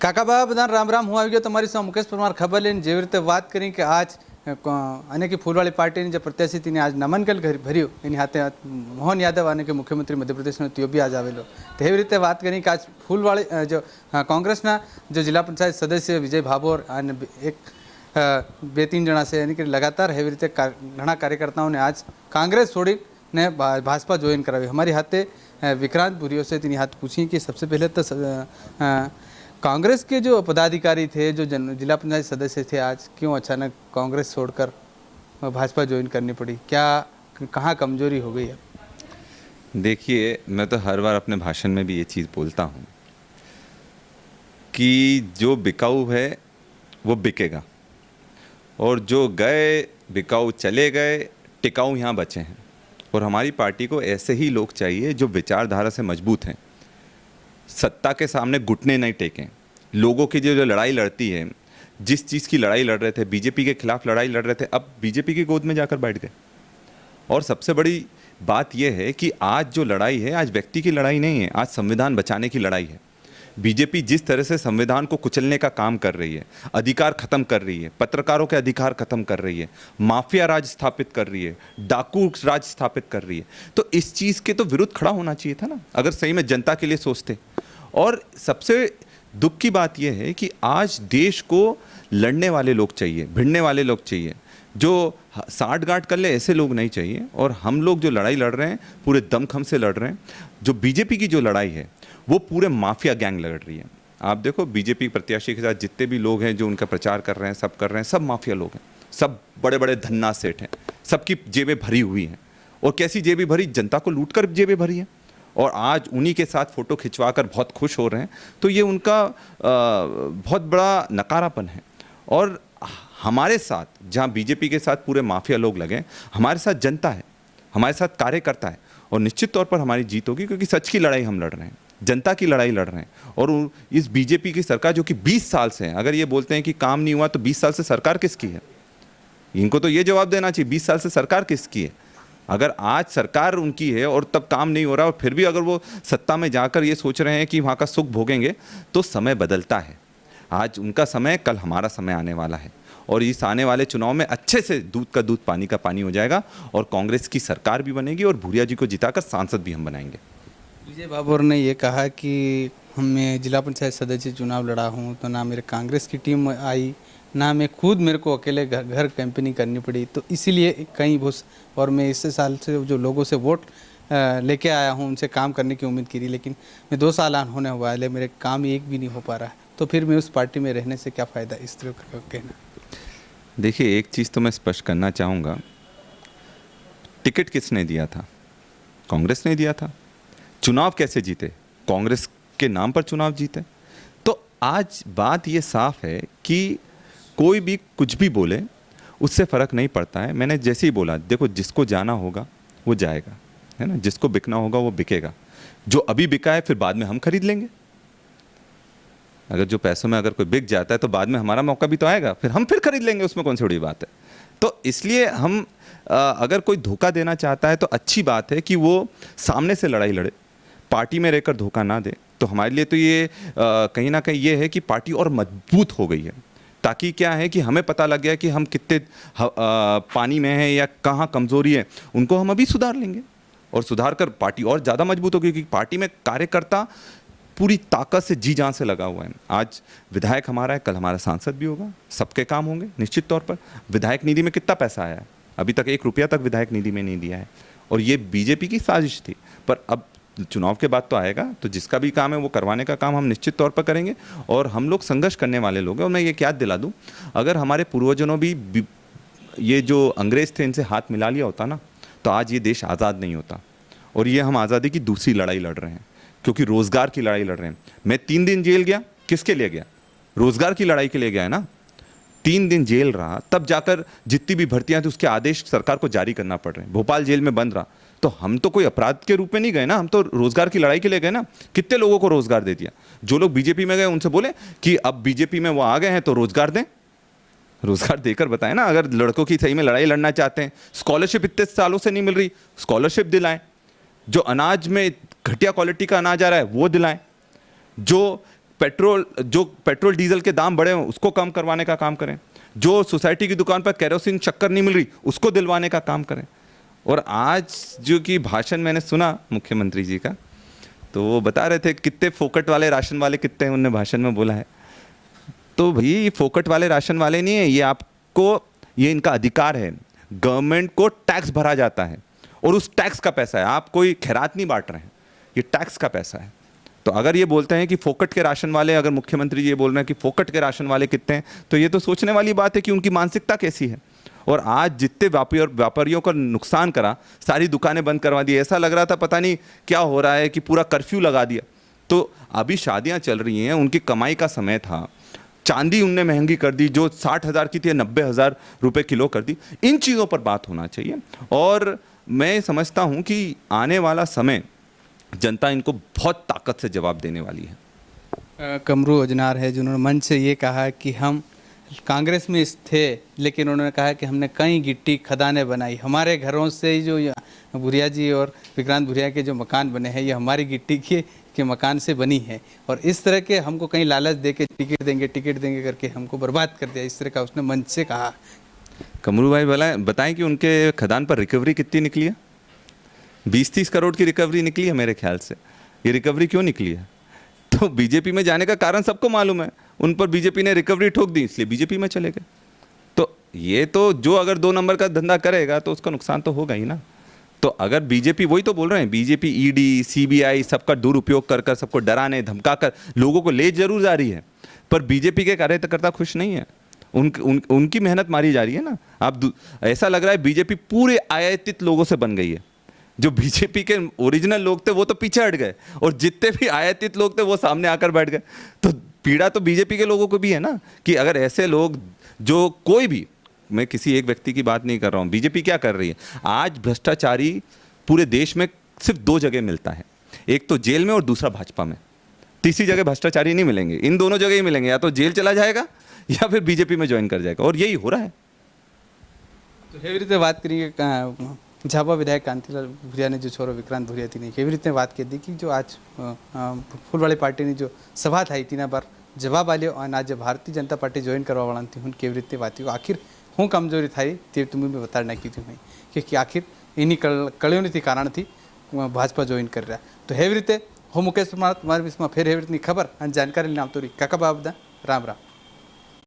કાકાબા બધાને રામ રામ. હું આવી ગયો તમારી સામે મુકેશ પરમાર ખબર લઈને. જેવી રીતે વાત કરી કે આજ અને કે ફૂલવાળી પાર્ટીની જે પ્રત્યાશી તેને આજ નામાંકન ભર્યું એની હાથે મોહન યાદવ અને કે મુખ્યમંત્રી મધ્યપ્રદેશનો તેઓ બી આજ આવેલો. તેવી રીતે વાત કરી કે આજ ફૂલવાળી જો કોંગ્રેસના જો જિલ્લા પંચાયત સદસ્ય વિજય ભાભોર અને એક બે तीन જણા છે એની કે લગાતાર એવી રીતે ઘણા કાર્યકર્તાઓને આજ कांग्रेस છોડીને भाजपा ज्वाइन करावी. हमारी हाथे विक्रांत भूरियो से तीन हाथ पूछी कि सबसे पहले तो कांग्रेस के जो पदाधिकारी थे, जो जिला पंचायत सदस्य थे, आज क्यों अचानक कांग्रेस छोड़कर भाजपा ज्वाइन करनी पड़ी? क्या कहाँ कमजोरी हो गई है? देखिए, मैं तो हर बार अपने भाषण में भी ये चीज़ बोलता हूँ कि जो बिकाऊ है वो बिकेगा, और जो गए बिकाऊ चले गए, टिकाऊ यहाँ बचे हैं. और हमारी पार्टी को ऐसे ही लोग चाहिए जो विचारधारा से मजबूत हैं, सत्ता के सामने घुटने नहीं टेकें. लोगों की जो लड़ाई लड़ती है, जिस चीज़ की लड़ाई लड़ रहे थे, बीजेपी के खिलाफ लड़ाई लड़ रहे थे, अब बीजेपी की गोद में जाकर बैठ गए. और सबसे बड़ी बात यह है कि आज जो लड़ाई है, आज व्यक्ति की लड़ाई नहीं है, आज संविधान बचाने की लड़ाई है. बीजेपी जिस तरह से संविधान को कुचलने का काम कर रही है, अधिकार खत्म कर रही है, पत्रकारों के अधिकार खत्म कर रही है, माफिया राज स्थापित कर रही है, डाकू राज स्थापित कर रही है, तो इस चीज़ के तो विरुद्ध खड़ा होना चाहिए था ना, अगर सही में जनता के लिए सोचते. और सबसे दुख की बात यह है कि आज देश को लड़ने वाले लोग चाहिए, भिड़ने वाले लोग चाहिए, जो साठ गांठ कर ले, ऐसे लोग नहीं चाहिए. और हम लोग जो लड़ाई लड़ रहे हैं पूरे दमखम से लड़ रहे हैं. जो बीजेपी की जो लड़ाई है वो पूरे माफिया गैंग लड़ रही है. आप देखो, बीजेपी प्रत्याशी के साथ जितने भी लोग हैं जो उनका प्रचार कर रहे हैं, सब कर रहे हैं, सब माफिया लोग हैं, सब बड़े बड़े धन्ना सेठ हैं, सबकी जेबें भरी हुई हैं. और कैसी जेबें भरी? जनता को लूट कर जेबें भरी हैं. और आज उन्हीं के साथ फ़ोटो खिंचवा कर बहुत खुश हो रहे हैं. तो ये उनका बहुत बड़ा नकारापन है. और हमारे साथ, जहाँ बीजेपी के साथ पूरे माफिया लोग लगे, हमारे साथ जनता है, हमारे साथ कार्यकर्ता है. और निश्चित तौर पर हमारी जीत होगी, क्योंकि सच की लड़ाई हम लड़ रहे हैं, जनता की लड़ाई लड़ रहे हैं. और इस बीजेपी की सरकार जो कि 20 साल से है, अगर ये बोलते हैं कि काम नहीं हुआ, तो 20 साल से सरकार किसकी है? इनको तो ये जवाब देना चाहिए, 20 साल से सरकार किसकी है? अगर आज सरकार उनकी है और तब काम नहीं हो रहा, और फिर भी अगर वो सत्ता में जाकर ये सोच रहे हैं कि वहाँ का सुख भोगेंगे, तो समय बदलता है. आज उनका समय, कल हमारा समय आने वाला है. और इस आने वाले चुनाव में अच्छे से दूध का दूध, पानी का पानी हो जाएगा, और कांग्रेस की सरकार भी बनेगी, और भूरिया जी को जिताकर सांसद भी हम बनाएंगे. विजय भाभोर ने ये कहा कि मैं जिला पंचायत सदस्य चुनाव लड़ा हूँ, तो ना मेरे कांग्रेस की टीम आई, ना मैं खुद, मेरे को अकेले घर कैंपेनिंग करनी पड़ी, तो इसीलिए कहीं घुस, और मैं इस साल से जो लोगों से वोट लेके आया हूँ, उनसे काम करने की उम्मीद की थी, लेकिन मैं 2 साल होने वाले, मेरे काम एक भी नहीं हो पा रहा है, तो फिर मैं उस पार्टी में रहने से क्या फ़ायदा? इस तरह का कहना. देखिए, एक चीज़ तो मैं स्पष्ट करना चाहूँगा, टिकट किसने दिया था? कांग्रेस ने दिया था. चुनाव कैसे जीते? कांग्रेस के नाम पर चुनाव जीते. तो आज बात ये साफ है कि कोई भी कुछ भी बोले, उससे फ़र्क नहीं पड़ता है. मैंने जैसे ही बोला, देखो, जिसको जाना होगा वो जाएगा, है ना, जिसको बिकना होगा वो बिकेगा. जो अभी बिका है, फिर बाद में हम खरीद लेंगे. अगर जो पैसों में अगर कोई बिक जाता है, तो बाद में हमारा मौका भी तो आएगा, फिर हम फिर खरीद लेंगे, उसमें कौन सी बड़ी बात है. तो इसलिए हम अगर कोई धोखा देना चाहता है, तो अच्छी बात है कि वो सामने से लड़ाई लड़े, पार्टी में रहकर धोखा ना दे. तो हमारे लिए तो ये कहीं ना कहीं ये है कि पार्टी और मजबूत हो गई है, ताकि क्या है कि हमें पता लग गया कि हम कितने पानी में हैं या कहाँ कमज़ोरी है, उनको हम अभी सुधार लेंगे, और सुधार कर पार्टी और ज़्यादा मजबूत होगी. क्योंकि पार्टी में कार्यकर्ता पूरी ताकत से, जी जान से लगा हुआ है. आज विधायक हमारा है, कल हमारा सांसद भी होगा, सबके काम होंगे निश्चित तौर पर. विधायक निधि में कितना पैसा आया है? अभी तक 1 रुपया तक विधायक निधि में नहीं दिया है, और ये बीजेपी की साजिश थी. पर अब चुनाव के बाद तो आएगा, तो जिसका भी काम है वो करवाने का काम हम निश्चित तौर पर करेंगे. और हम लोग संघर्ष करने वाले लोग हैं. और मैं ये क्या दिला दूं, अगर हमारे पूर्वजों भी ये जो अंग्रेज थे, इनसे हाथ मिला लिया होता ना, तो आज ये देश आज़ाद नहीं होता. और ये हम आज़ादी की दूसरी लड़ाई लड़ रहे हैं, क्योंकि रोज़गार की लड़ाई लड़ रहे हैं. मैं 3 दिन जेल गया, किसके लिए गया? रोज़गार की लड़ाई के लिए गया है ना. 3 दिन जेल रहा, तब जाकर जितनी भी भर्तियां थी उसके आदेश सरकार को जारी करना पड़ रहे हैं. भोपाल जेल में बंद रहा, तो हम तो कोई अपराध के रूप में नहीं गए ना, हम तो रोज़गार की लड़ाई के लिए गए ना. कितने लोगों को रोज़गार दे दिया. जो लोग बीजेपी में गए, उनसे बोले कि अब बीजेपी में वो आ गए हैं तो रोज़गार दें. रोज़गार देकर बताएं ना. अगर लड़कों की सही में लड़ाई लड़ना चाहते हैं, स्कॉलरशिप इतने सालों से नहीं मिल रही, स्कॉलरशिप दिलाएं. जो अनाज में घटिया क्वालिटी का अनाज आ रहा है वो दिलाएं. जो पेट्रोल डीजल के दाम बढ़े हैं उसको कम करवाने का काम करें, जो सोसाइटी की दुकान पर केरोसिन शक्कर नहीं मिल रही उसको दिलवाने का काम करें। और आज जो कि भाषण मैंने सुना मुख्यमंत्री जी का, तो वो बता रहे थे कितने फोकट वाले राशन वाले कितने हैं, उनने भाषण में बोला है। तो भाई ये फोकट वाले राशन वाले नहीं है, ये आपको, ये इनका अधिकार है। गवर्नमेंट को टैक्स भरा जाता है और उस टैक्स का पैसा है, आप कोई खैरात नहीं बांट रहे हैं, ये टैक्स का पैसा है। तो अगर ये बोलते हैं कि फोकट के राशन वाले, अगर मुख्यमंत्री जी ये बोल रहे हैं कि फोकट के राशन वाले कितने हैं, तो ये तो सोचने वाली बात है कि उनकी मानसिकता कैसी है। और आज जितने व्यापारियों का नुकसान करा, सारी दुकानें बंद करवा दी, ऐसा लग रहा था पता नहीं क्या हो रहा है कि पूरा कर्फ्यू लगा दिया। तो अभी शादियां चल रही हैं, उनकी कमाई का समय था, चांदी उनने महंगी कर दी, जो 60,000 की थी 90,000 रुपये किलो कर दी। इन चीज़ों पर बात होना चाहिए और मैं समझता हूं कि आने वाला समय जनता इनको बहुत ताकत से जवाब देने वाली है। कमरू ओजनार है जिन्होंने मंच से ये कहा कि हम कांग्रेस में थे, लेकिन उन्होंने कहा कि हमने कई गिट्टी खदानें बनाई, हमारे घरों से जो भुरिया जी और विक्रांत भुरिया के जो मकान बने हैं ये हमारी गिट्टी के मकान से बनी है, और इस तरह के हमको कहीं लालच दे के टिकट देंगे करके हमको बर्बाद कर दिया, इस तरह का उसने मंच से कहा। कमरू भाई बताएं कि उनके खदान पर रिकवरी कितनी निकली है? 20-30 करोड़ की रिकवरी निकली है मेरे ख्याल से। ये रिकवरी क्यों निकली है? तो बीजेपी में जाने का कारण सबको मालूम है, उन पर बीजेपी ने रिकवरी ठोक दी इसलिए बीजेपी में चले गए। तो ये तो जो अगर 2 नंबर का धंधा करेगा तो उसका नुकसान तो होगा ही ना। तो अगर बीजेपी, वही तो बोल रहे हैं, बीजेपी ईडी सीबीआई सबका दुरुपयोग कर कर, सबको डराने धमका कर लोगों को ले जरूर जा रही है, पर बीजेपी के कार्यकर्ता खुश नहीं है। उनकी मेहनत मारी जा रही है ना। आप ऐसा लग रहा है बीजेपी पूरे आयातित लोगों से बन गई है। जो बीजेपी के ओरिजिनल लोग थे वो तो पीछे हट गए और जितने भी आयातित लोग थे वो सामने आकर बैठ गए। तो पीड़ा तो बीजेपी के लोगों को भी है ना, कि अगर ऐसे लोग, जो कोई भी, मैं किसी एक व्यक्ति की बात नहीं कर रहा हूँ, बीजेपी क्या कर रही है आज, भ्रष्टाचारी पूरे देश में सिर्फ 2 जगह मिलता है, एक तो जेल में और दूसरा भाजपा में। तीसरी जगह भ्रष्टाचारी नहीं मिलेंगे, इन दोनों जगह ही मिलेंगे, या तो जेल चला जाएगा या फिर बीजेपी में ज्वाइन कर जाएगा, और यही हो रहा है। તો એવી રીતે વાત કરીએ झाबा विधायक कांतिलाल भुरिया ने जो छोरो विक्रांत भुरिया थी नहीं केवी रीते बात की कि जो आज फूलवाड़ी पार्टी ने जो सभा थी तीना बार जवाब आलियो और आज भारतीय जनता पार्टी ज्वाइन करवा वाला थी हूँ केवी रीते बात आखिर हूँ कमजोरी थी ते तुम्हें भी बता नाखी थी मैं कि आखिर इन्हीं कड़ियों थी कारण थी भाजपा ज्वाइन कर रहा। तो हेवी रीते हूँ मुकेश कुमार तुम्हारे बीच में फिर हेवी रीतनी खबर और जानकारी लेना आवती रही। काका बाबदा राम राम।